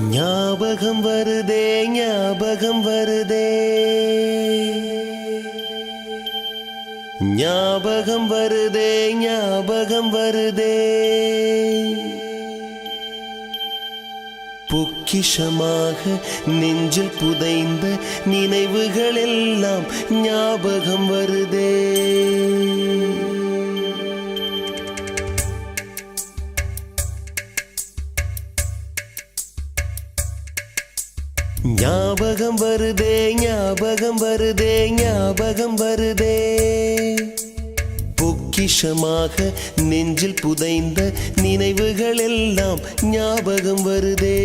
ஞாபகம் வருதே ஞாபகம் வருதே ஞாபகம் வருதே ஞாபகம் வருதே பொக்கிஷமாக நெஞ்சில் புதைந்த நினைவுகள் எல்லாம் ஞாபகம் வருதே. ஞாபகம் வருதே ஞாபகம் வருதே ஞாபகம் வருதே பொக்கிஷமாக நெஞ்சில் புதைந்த நினைவுகள் எல்லாம் ஞாபகம் வருதே.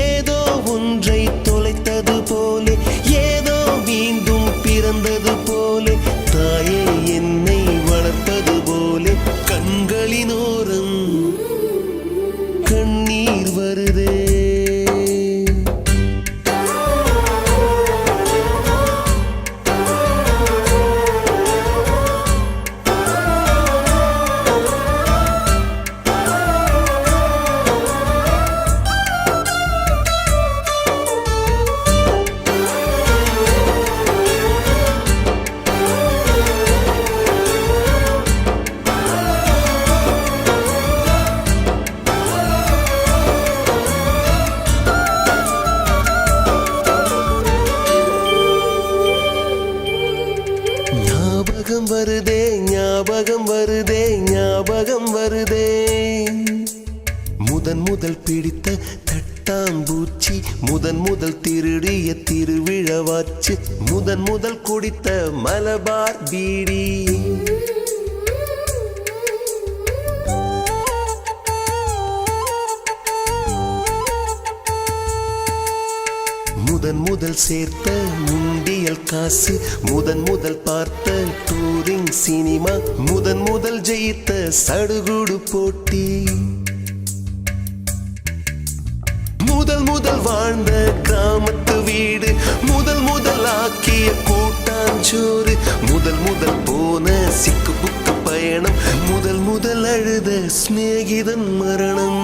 ஏதோ ஒன்றை தொலைத்தது போலே ஏதோ மீண்டும் பிறந்தது போலே தாயே என்னை வளர்ப்பது போலே கண்களினோரம் கண்ணீர் வருதே. ஞாபகம் வருதே ஞாபகம் வருதே ஞாபகம் வருதே முதன் முதல் பிடித்த தட்டாம்பூச்சி முதன் முதல் திருடிய திருவிழவாச்சு முதன் முதல் குடித்த மலபார் பீடி முதன் முதல் சேர்த்த முண்டியல் காசு முதன் முதல் பார்த்த டூரிங் சினிமா முதன் முதல் ஜெயித்த சடுகுடு போட்டி முதல் முதல் வாழ்ந்த கிராமத்து வீடு முதல் முதல் ஆக்கிய கூட்டாஞ்சோறு முதல் முதல் போன சிக்கு புக்கு பயணம் முதல் முதல் அழுத சிநேகிதன் மரணம்.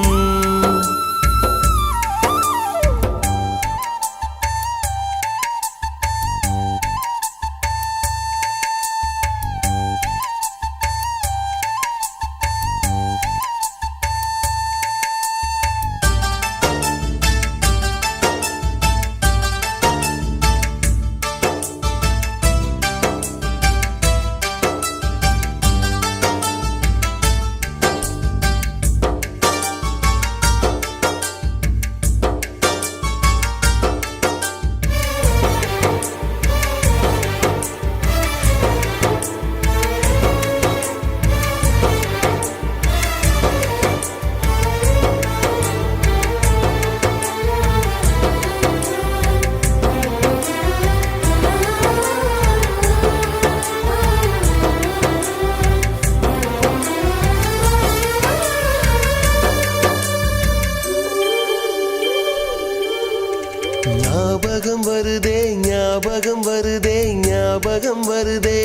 ஞாபகம் வருதே ஞாபகம் வருதே ஞாபகம் வருதே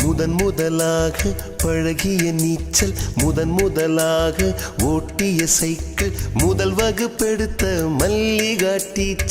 முதன் முதலாக பழகிய நீச்சல் முதன் முதலாக ஓட்டிய சைக்கிள் முதல் வகுப்பெடுத்த மல்லிகா டீச்சர்